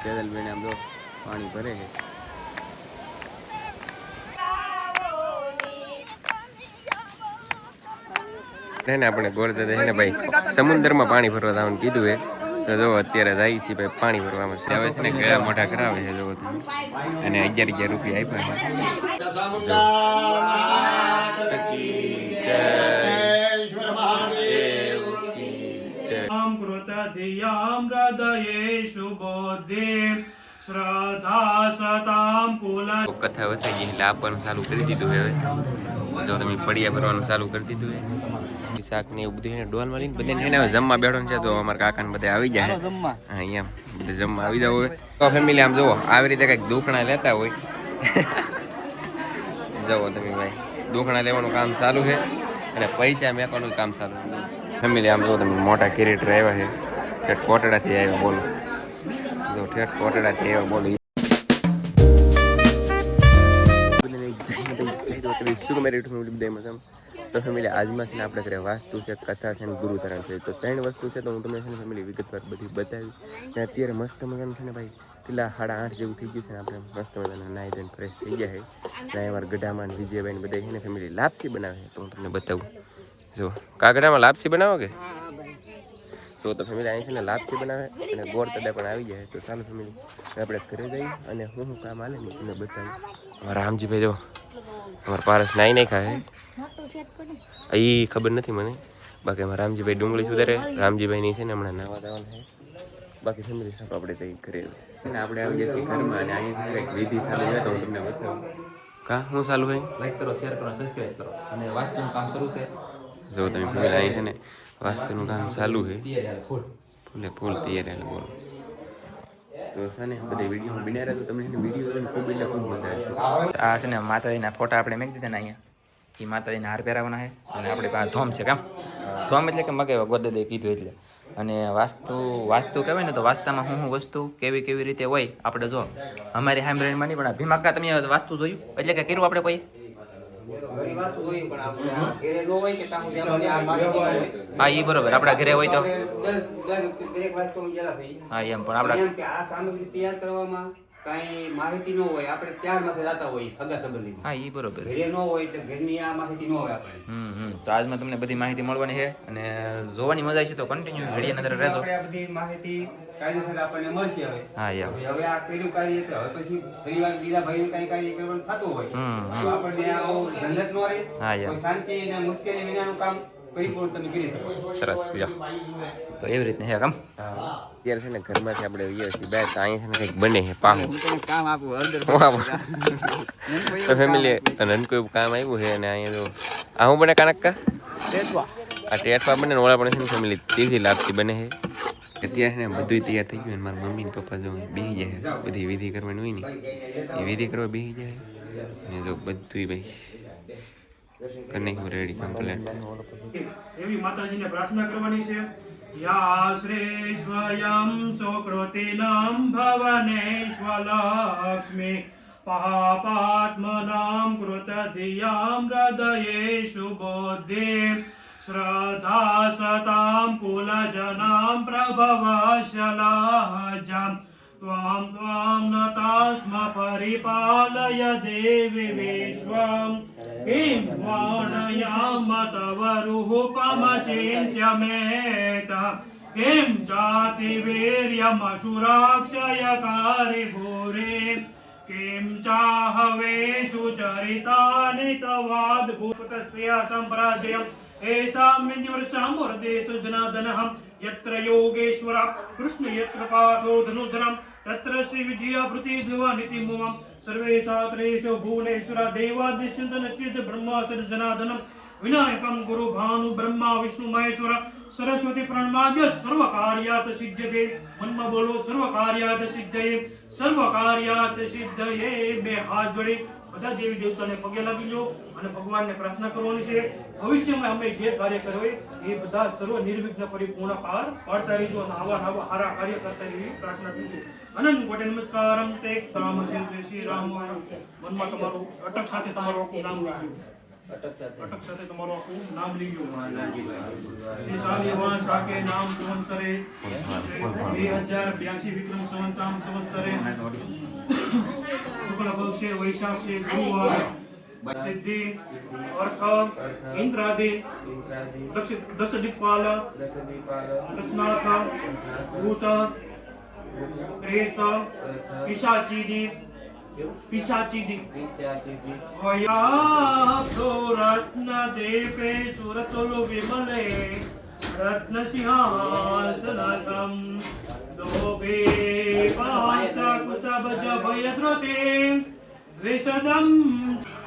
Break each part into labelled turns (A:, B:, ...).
A: કેદલબેન આમ જો પાણી ભરે છે. ને આપણે ગોળદાદા છે ને ભાઈ સમુદ્રમાં પાણી ભરવા જવાનું કીધું હે. તો જો અત્યારે જાય છે ભાઈ પાણી ભરવામાં છે. હવે છે ને ગળા મોઢા કરાવે છે જો અને 11,000 રૂપિયા આપ્યા. કથા વસાઈ ગઈ એટલે આપવાનું ચાલુ કરી દીધું હવે. જો તમે પડિયા ભરવાનું ચાલુ કરી દીધું હે. શાક ને એવું બધું ડોલમાં લઈને બધાને એને જમવા બેઠો છે. તો અમારા કાકા ને બધા આવી જાય અહીંયા બધા જમવા આવી જાવ હોય તો ફેમિલી આમ જુઓ આવી રીતે કંઈક દુખણા લેતા હોય. જુઓ તમે ભાઈ દુખણા લેવાનું કામ ચાલુ છે અને પૈસા મેકવાનું કામ ચાલુ છે. ફેમિલી આમ જુઓ તમે મોટા કેરેટર આવ્યા છે. ઠેઠ કોટડાથી આવ્યા બોલો. જો ઠેઠ કોટડાથી આવ્યા બોલો. તો ફેમિલી આજમાં છે ને આપણે ઘરે વાસ્તુ છે, કથા છે ને ગુરુધરણ છે. તો 3 વસ્તુ છે. તો હું તમને છે ને ફેમિલી વિગતવાર બધી બતાવી. અને અત્યારે મસ્ત મજાનું છે ને ભાઈ પેલા 8:30 જેવું થઈ ગયું છે ને આપણે મસ્ત મજાના નાઈ ધોઈને ફ્રેશ થઈ ગયા છે. ના અમારા ગઢામાં વિજયભાઈ બધા છે ને ફેમિલી લાપસી બનાવે છે. તો હું તમને બતાવું. જો કાગડામાં લાપસી બનાવો કે તો ફેમિલી અહીં છે ને લાપસી બનાવે અને ગોળ તડા પણ આવી જાય. તો ચાલો ફેમિલી આપણે ઘરે જઈએ અને હું કામ હાલે ને તમને બતાવું. અમારા રામજીભાઈ જો અમારા પારસ નાઈ નહીં ખાય એ ખબર નથી મને. બાકી અમારા રામજીભાઈ ડુંગળી સુધારે. રામજીભાઈની છે ને હમણાં નાવા દાવાનું છે. બાકી ફેમિલી સાહેબ આપણે તઈ ઘરે અને આપણે આવી જઈએ ઘરમાં અને અહીંયા કંઈક વિધિ ચાલુ હોય તો હું તમને બતાવું. કા શું ચાલુ ભાઈ?
B: લાઈક કરો, શેર કરો, સબસ્ક્રાઇબ કરો અને વાસ્તુનું કામ શરૂ છે.
A: જો તમે ફેમિલી અહીં છે ને વાસ્તુનું કામ ચાલુ છે. ફૂલે ફૂલ તૈયાર બોલો. તો છે ને બધી વિડીયો બિના રહે તો તમને વિડીયો ખૂબ એટલે ખૂબ મજા આવશે.
B: આ છે ને માતાજીના ફોટા આપણે મેં દીધા ને અહીંયા એ માતાજીના હાર પહેરાવવાના છે. અને આપણે પાસે ધોમ છે કામ ધોમ એટલે કે મગાવ્યા ગોદાદે કીધું એટલે. અને વાસ્તુ કહેવાય ને તો વાસ્તામાં શું વસ્તુ કેવી રીતે હોય આપણે જો અમારી હાઈબ્રેડમાં નહીં પણ ભીમાકા તમે વાસ્તુ જોયું એટલે કે કર્યું આપણે કોઈ હા એ બરોબર આપણા ઘરે હોય તો હા એમ પણ આપણા
C: કઈ માહિતી ન હોય આપણે ત્યાર માંથી જાતા હોય સગા સંબંધી
B: હા એ બરોબર
C: ઘરે ન હોય તો ઘરની આ માહિતી ન હોય આપણે
B: તો આજમાં તમને બધી માહિતી મળવાની છે અને જોવાની મજા છે તો કન્ટિન્યુ વિડીયો નજર રહેજો.
C: આપણે આ બધી માહિતી કાયદેસર આપણને મળશે હવે.
B: હા યાર
C: હવે આ કર્યું કાર્ય તો હવે પછી ફરીવાર બીજા ભાઈ કઈ કાર્ય કરવાનું થતું હોય તો આપણને આ બહુ ઝંઝટ ન રહે.
B: હા યાર
C: કોઈ શાંતિ અને મુશ્કેલી વિનાનું કામ પરિપૂર્ણ તમે કરી શકો.
B: સરસ લ્યો તો એવી રીતે હે કામ
A: અત્યારે છે ને ઘરમાંથી આપણે આવીએ છીએ બહાર તો અહીંયા છે ને કંઈક બને છે પાહું
C: કામ આપું
A: તો ફેમિલી નનકું એવું કામ આવ્યું છે. અને અહીંયા જો આ શું બને કાનક્કા આ ટેટવા બને ને ઓલા પણ છે ને ફેમિલી ત્રીજી લાપસી બને છે. અત્યારે છે ને બધું તૈયાર થઈ ગયું. મારા મમ્મી ને પપ્પા જો બેસી જાય બધી વિધિ કરવાની હોય ને એ વિધિ કરવા બેસી જાય. અને જો બધું ભાઈ કનેક્ટ રેડી કમ્પ્લીટ.
D: એવી માતાજીને પ્રાર્થના કરવાની છે. યા શ્રી સ્વયં સુકૃતિનામ ભવનેશ્વલક્ષ્મી પાપાત્મનામ કૃતધિયામ હૃદયેષુ બોધે શ્રદ્ધા સતામ કુલજનામ પ્રભવશલાજામ ત્વામ ત્વામ નતાસ્મ પરિપાલય દેવી વિશ્વમ કિં વાણયામ તવ રૂપમચિન્ત્યમેતા કિં ચાતિ વીર્યમસુરાક્ષયકારી ભૂરે કિં ચાહવેષુ ચરિતાનિ તવાદ્ભૂતસ્ત્રિયા સંપ્રાજયમ એષાં મિન્યવર્ષાં વરદેષુ જનાર્દનઃ यत्र योगेश्वर कृष्ण यत्र पार्थो धनुधरम तत्र श्री विजयाभृति देवानिति मुमं सर्वे शास्त्रेषु भुवनेश्वर देवादिश्यन्तनश्चित् ब्रह्मा सज्जनादनं विनायकं गुरु भानु ब्रह्मा विष्णु महेश्वर सरस्वती प्रणमाभ्य सर्व कार्यात् सिद्ध्यते मनमा बोलो सर्व कार्यात् सिद्धये सर्व कार्यात् सिद्धये બે હાથ જોડી બધા દેવી દેવતાને પગે લાગી લો અને ભગવાનને પ્રાર્થના કરવાની છે. ભવિષ્યમાં અમે જે કાર્ય કર્યો એ બધા સર્વ નિર્વિઘ્ન પરિપૂર્ણ પાર પાડતા રહીજો અને આવા સારા કાર્ય કરતા રહેવી પ્રાર્થના કરીશું. અનંત કોટી નમસ્કારમ તે રામ શ્રી રામ મનમાં તમારું અટક સાથે તમારું આખું નામ લખ્યું. અટક સાથે તમારું આખું નામ લીધું શ્રી શાલિવાહન શાકે નામ સંવત્સરે 2082 વિક્રમ સંવતામ સંવત્સરે શુક્લ પક્ષે વૈશાખ છે ગુરુવાર સિદ્ધિ અર્થ ઇન્દ્રાદિ દક્ષ દિક્પાલ દશનાથ ભૂત પ્રેત પિશાચીદી હયાપ્તો રત્ન દેપે સુરતુલ વિમલે રત્ન સિંહાસનતમ દોભે પાસા કુસબજ ભયદ્રતે વિશદમ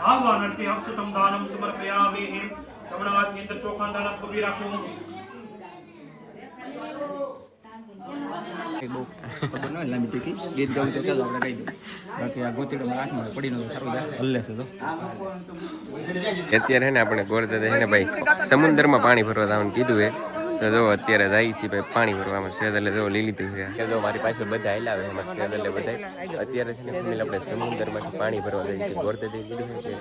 D: આહ્વાનાર્થે અક્ષતમ દાનમ સમર્પયામિ શ્રવણવાદની અંદર ચોખા દાન ખોબી રાખું
E: બહુ ખબર ન હોય લાંબી ટૂંકી ગીત ગાવું તો ચાલો આપણે કહી દઈએ બાકી આ ગોતીડો હાથમાં પડીને સારું હલ્લે છે તો
A: અત્યારે હે ને આપણે ગોરદાદા હે ને ભાઈ સમુદ્રમાં પાણી ભરવા જવાનું કીધું હે તો જો અત્યારે જાય છે ભાઈ પાણી ભરવામાં સેદલે જો લીલી થઈ છે જો મારી પાસે બધા હલાવે એમાં સેદલે બધા અત્યારે છે ને ફેમિલી આપણે સમુદ્રમાંથી પાણી ભરવા જઈએ છીએ ગોરદાદાએ કીધું છે કે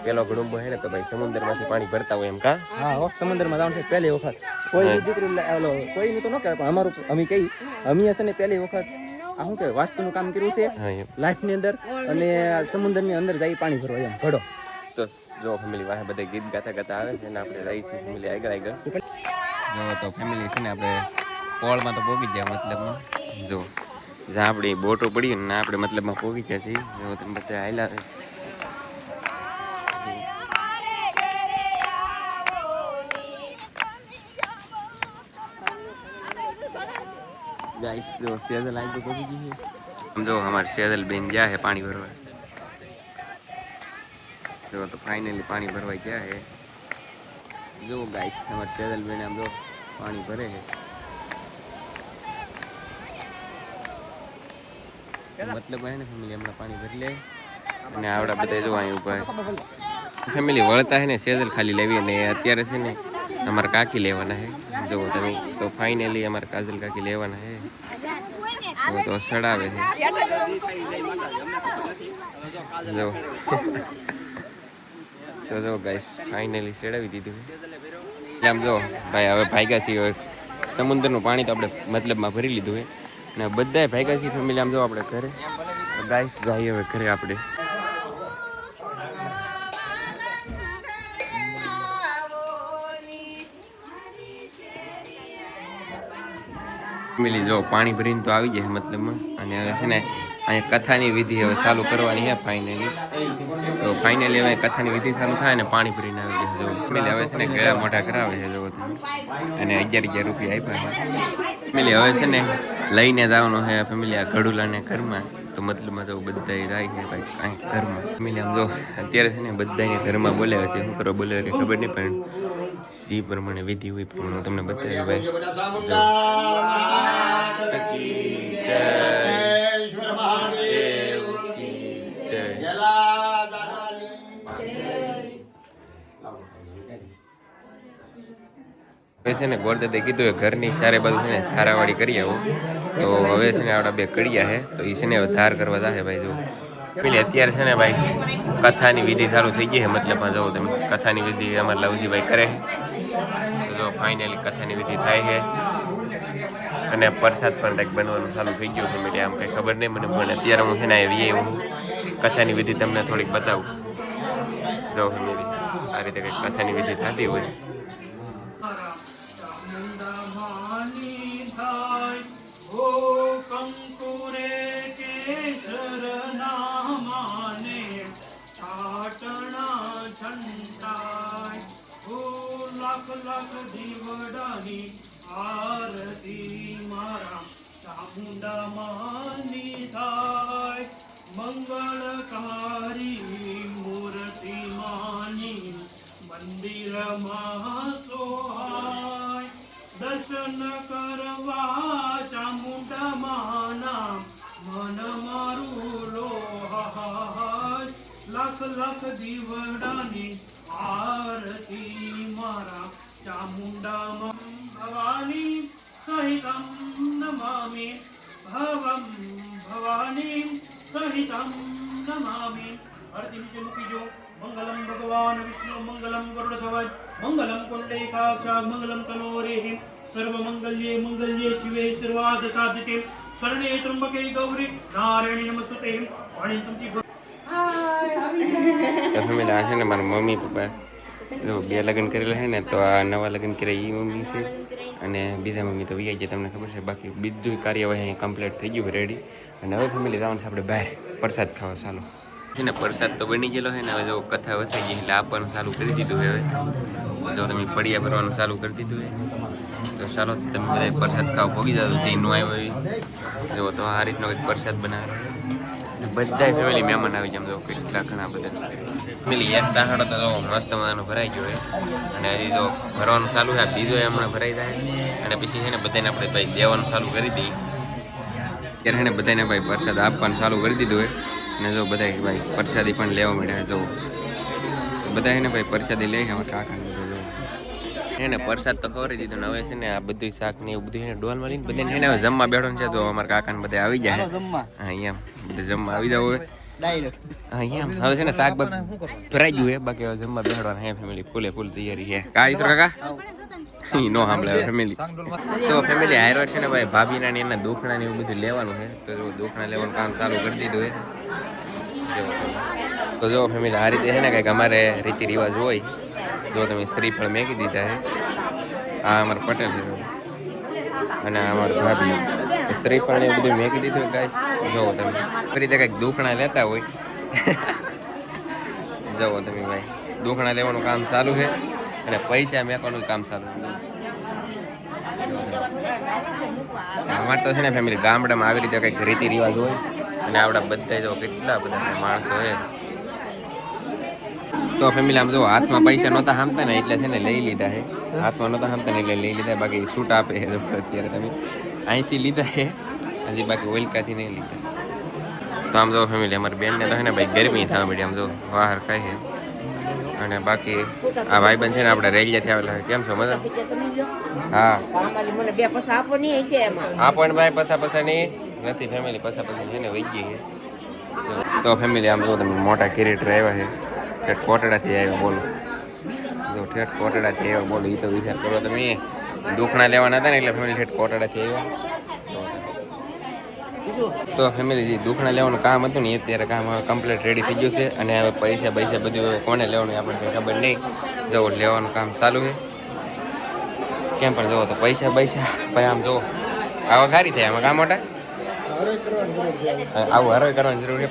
A: પેલો ગડુંબો હે ને તો ભાઈ સમુદ્રમાંથી પાણી ભરતા હોય એમ કા
E: હા હો સમુદ્રમાં જવાનું છે પહેલી વખત કોઈ દીકરું ઓલો કોઈનું તો ન કહેવાય પણ અમારું અમે કહી અમે હશે ને પહેલી વખત આ શું કહેવાય વાસ્તુનું કામ કર્યું છે લાઈફની અંદર અને સમુદ્રની અંદર જઈ પાણી ભરવા એમ ઘડો
A: તો જો ફેમિલી વાહે બધા ગીત ગાતા ગાતા આવે છે ને આપણે રહી છીએ ફેમિલી આગળ જો તો ફેમિલી છે ને આપણે પોળમાં તો પોગી ગયા મતલબમાં જો જ્યાં આપણી બોટો પડી ને આપણે મતલબમાં પોગી ગયા છીએ જો તમે બધા આયલા गाइस जो सेजल आज तो पहुंच गई है हम जो हमारे सेजल बेन गया है पानी भरवा जो तो फाइनली पानी भरवा गया है जो गाइस हमारे सेजल बेन हम जो पानी भरे है मतलब है ने फैमिली हमने पानी भर ले અને આવડા બધા જો અહીં ઊભા ફેમિલી વળતા હે ને સેજલ ખાલી લેવી અને અત્યારે છે ને અમારા કાકી લેવાના હે જો તમે તો ફાઇનલી અમારા કાજલ કાકી લેવાના હે તો સડાવે છે જો તો જો ગાઈસ ફાઇનલી સડાવી દીધું એટલે આમ જો ભાઈ હવે ભાગ્યા છીએ સમુદ્રનું પાણી તો આપણે મતલબમાં ભરી લીધું હે અને બધાય ભાગ્યા છીએ ફેમિલી આમ જો આપણે ઘરે ગાઈસ જઈએ હવે ઘરે આપણે ફેમિલી જો પાણી ભરીને તો આવી જાય મતલબમાં અને હવે છે ને અહીંયા કથાની વિધિ હવે ચાલુ કરવાની છે ફાઇનલી તો ફાઇનલી હવે કથાની વિધિ ચાલુ થાય ને પાણી ભરીને આવી જાય જો ફેમિલી હવે છે ને ગળા મોઢા કરાવે છે જો અને 11,000 રૂપિયા આપ્યા ફેમિલી હવે છે ને લઈને જવાનું છે ફેમિલી આ ઘડુલાને ઘરમાં તો મતલબમાં તો બધા જાય છે ભાઈ કાંઈ ઘરમાં ફેમિલી આમ જો અત્યારે છે ને બધાને ઘરમાં બોલાવે છે શું કરો બોલાવે કે ખબર નહીં પણ સી પ્રમાણે વિધિ હોય પ્રમાણે હું તમને બતાવ્યું ભાઈ હવે છે ને ગોરદાદાએ કીધું કે ઘરની સારે બાજુ છે ને ધારાવાળી કરી આવો તો હવે છે ને આપણા બે કડિયા છે તો એ છે ને ધાર કરવા જાહે ભાઈ જો પેલી અત્યારે છે ને ભાઈ કથાની વિધિ ચાલુ થઈ ગઈ છે મતલબમાં જુઓ તમે કથાની વિધિ અમારા લવજીભાઈ કરે તો જો ફાઇનલી કથાની વિધિ થાય છે અને પ્રસાદ પણ કંઈક બનવાનું ચાલુ થઈ ગયું છે મેં આમ કંઈ ખબર નહીં મને પણ અત્યારે હું છે ને આવી હું કથાની વિધિ તમને થોડીક બતાવું જો ફેમિલી આ રીતે કંઈક કથાની વિધિ થતી હોય
D: લાખ દીવડાની આરતી મારા ચામુંડા માની થાય મંગળકારી મૂર્તિ માની મંદિરમાં સોહાય દર્શન કરવા ચામુંડા માના મન મારું લોહાય લાખ દીવડાની આરતી મારા ચામુંડા ભવાની સહિતમ નમામિ ભવાની સહિતમ નમામિ આરતી વિશે મૂકી જો મંગલમ ભગવાન વિષ્ણુ મંગલમ ગરુડધ્વજ મંગલમ પુંડરીકાક્ષ મંગલમ તનોરેહ સર્વમંગલ્યે મંગલ્યે શિવે સર્વાર્થ સાધિકે શરણે ત્રંબકે ગૌરી નારાયણી નમસ્તુતે વાણી ચમચી
A: તો ફેમિલી આ છે ને મારા મમ્મી પપ્પા જો 2 લગ્ન કરેલા છે ને તો આ નવા લગ્ન કર્યા એ મમ્મી છે અને બીજા મમ્મી તો વી ગયા તમને ખબર છે બાકી બીજું કાર્યવાહી અહીં કમ્પ્લીટ થઈ ગયું રેડી અને હવે ફેમિલી જવાનું છે આપણે બહાર પ્રસાદ ખાવા ચાલો છે ને પ્રસાદ તો બની ગયેલો છે ને હવે જો કથા વસાઈ ગઈ એટલે આપવાનું ચાલુ કરી દીધું છે હવે જો તમે પડિયા ભરવાનું ચાલુ કરી દીધું છે તો ચાલો તમે બધા પ્રસાદ ખાવા પહોંચી જાવ જે નો આવ્યો એ જો તો આ રીતનો કંઈક પ્રસાદ બનાવેલો બધા ફેમિલી મહેમાન આવી જાય જો કેટલા ઘણા બધા ફેમિલી એક દાખલો તો જો મસ્ત મજાનો ભરાઈ ગયો હોય અને હજી જો ભરવાનું ચાલુ છે બીજો હમણાં ભરાઈ જાય અને પછી છે ને બધાને આપણે ભાઈ દેવાનું ચાલુ કરી દઈએ ત્યારે છે ને બધાને ભાઈ પ્રસાદ આપવાનું ચાલુ કરી દીધું હોય અને જો બધા ભાઈ પ્રસાદી પણ લેવા મળ્યા જો બધા છે ને ભાઈ પ્રસાદી લે છે અમારા કાકાને બધું જો એને પ્રસાદ તો ખબર દીધો ને હવે છે ને આ બધું શાક ને એવું બધું ડોલમાં લઈને બધાને છે ને હવે જમવા બેઠો છે તો અમારા કાકાને બધા આવી જાય હા અહીંયા બધા જમવા આવી જાવ હવે અહીંયા હવે છે ને શાક ભરાઈ ગયું હે બાકી હવે જમવા બેઠવાનું હે ફેમિલી ફૂલે ફૂલ તૈયારી છે કાંઈ કાકા નો સાંભળે ફેમિલી તો ફેમિલી હાયરો છે ને ભાઈ ભાભીના ને એના દુખણા ને એવું બધું લેવાનું છે તો જો દુખણા લેવાનું કામ ચાલુ કરી દીધું છે તો જો ફેમિલી આ રીતે છે ને કંઈક અમારે રીતિ રિવાજ હોય જો તમે શ્રીફળ મેકી દીધા છે આ અમારા પટેલ છે અને આ અમારા ભાભી શ્રીફળ ને બધું મેકી દીધું ગાઈસ જો તમે ફરી રીતે કંઈક દુખણા લેતા હોય જુઓ તમે ભાઈ દુખણા લેવાનું કામ ચાલુ છે અને પૈસા મેકવાનું કામ ચાલુ અમારે તો છે ને ફેમિલી ગામડામાં આવી રીતે કંઈક રીતિ રિવાજ હોય અને આપણા બધા જો કેટલા બધા માણસો હોય તો ફેમિલી આમ જો હાથમાં પૈસા નહોતા હામતા ને એટલે છે ને લઈ લીધા છે હાથમાં નહોતા હામતા ને એટલે લઈ લીધા બાકી છૂટ આપે છે અત્યારે તમે અહીંથી લીધા છે હજી બાકી ઓઇલકાથી નહીં લીધા તો આમ જો ફેમિલી અમારી બેનને તો છે ને ભાઈ ગરમી થવા મળી આમ જો બહાર ખાય છે અને બાકી આ ભાઈબંધ છે ને આપણે રેલિયાથી આવેલા છે કેમ છો મજા હા આપો ને ભાઈ પસા નહીં નથી ફેમિલી પસા છે ને વહી ગઈ છે તો ફેમિલી આમ જો તમે મોટા કિરીટ આવ્યા છે ઠેઠ કોટડાથી આવ્યા બોલો જો ઠેઠ કોટડાથી આવ્યા બોલો એ તો વિચાર કરો તમે દુખણા લેવાના હતા ને એટલે ફેમિલી ઠેઠ કોટડાથી આવ્યા તો ફેમિલી જે દુખણા લેવાનું કામ હતું ને અત્યારે કામ હવે કમ્પ્લીટ રેડી થઈ ગયું છે અને હવે પૈસા બધું હવે કોને લેવાનું આપણને કંઈ ખબર નહીં જો લેવાનું કામ ચાલુ છે કેમ પણ જુઓ તો પૈસા ભાઈ આમ જુઓ આવા સારી થાય આમાં કામ મોટા આવું હરોય કરવાની જરૂર છે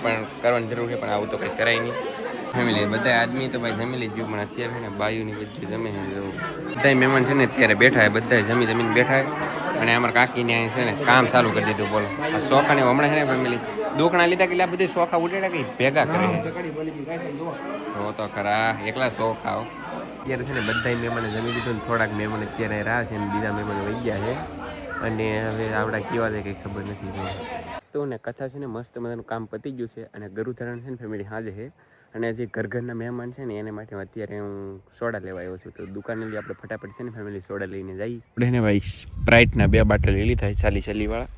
A: પણ આવું તો કંઈ કરાય નહીં ફેમિલી બધા આદમી તો ભાઈ જમી લીધું પણ અત્યારે છે ને બાયુની બધું જમે છે બધા મહેમાન છે ને અત્યારે બેઠા છે બધા જમીને બેઠા અને અમારા કાકીને છે ને કામ ચાલુ કરી દીધું બોલો આ શોખાને હમણાં છે ને ફેમિલી દુખણા લીધા કે આ બધી શોખા ઉડેડા કઈ ભેગા કરે જો તો ખરા એકલા શોખા અત્યારે છે ને બધા મહેમાને જમી લીધું ને થોડાક મહેમાન અત્યારે રાહ છે ને બીજા મહેમાનો વહી ગયા છે અને હવે આવડા કેવા છે કંઈ ખબર નથી તો ને કથા છે ને મસ્ત મજાનું કામ પતી ગયું છે અને ગરુધરણ છે ને ફેમિલી હાજર છે અને જે ઘરના મહેમાન છે ને એને માટે અત્યારે હું સોડા લેવા આવ્યો છું તો દુકાને આપણે ફટાફટ છે ને ફેમિલી સોડા લઈને જઈએ આપણે ને ભાઈ સ્પ્રાઇટના 2 બાટલ લીધા ચાલીવાળા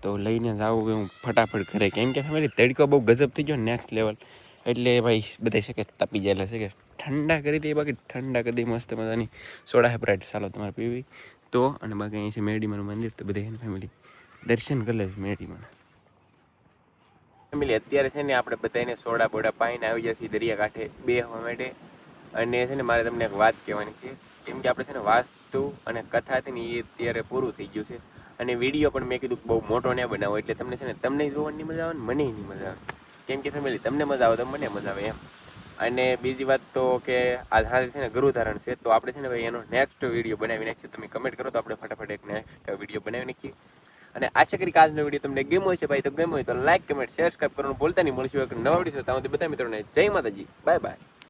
A: તો લઈને જાવું હું ફટાફટ ઘરે કેમ કે ફેમિલી તડકો બહુ ગજબ થઈ ગયો નેક્સ્ટ લેવલ એટલે ભાઈ બધા છે કે તાપી ગયેલા છે કે ઠંડા કરી દઈએ બાકી ઠંડા કરી દઈએ મસ્ત મજાની સોડા સ્પ્રાઇટ ચાલો તમારે પીવી તો અને બાકી અહીં છે મેરડીમાનું મંદિર તો બધા ફેમિલી દર્શન કરી લે મેરડીમાં ફેમિલી અત્યારે છે ને આપણે બધાને સોડા બોડા પાઈને આવી જશે દરિયાકાંઠે બેસવા માટે અને છે ને મારે તમને એક વાત કહેવાની છે કેમ કે આપણે છે ને વાસ્તુ અને કથા હતી ને એ અત્યારે પૂરું થઈ ગયું છે અને વિડીયો પણ મેં કીધું બહુ મોટો ન બનાવો એટલે તમને છે ને તમને જોવાની મજા આવે ને મને નહીં મજા આવે કેમ કે ફેમિલી તમને મજા આવે તો મને મજા આવે એમ અને બીજી વાત તો કે આ હાલ છે ને ગરુધારણ છે તો આપણે છે ને ભાઈ એનો નેક્સ્ટ વિડીયો બનાવી નાખીએ તમે કમેન્ટ કરો તો આપણે ફટાફટ એક નેક્સ્ટ વિડીયો બનાવી નાખીએ અને આશા કરી કે આજનો વિડીયો તમને ગમ્યો હશે ભાઈ તો ગમ્યો હોય તો લાઈક કમેન્ટ શેર સબસ્ક્રાઇબ કરવાનું ભૂલતા નહીં મળશું એક નવા વિડીયો સાથે બધા મિત્રોને જય માતાજી બાય બાય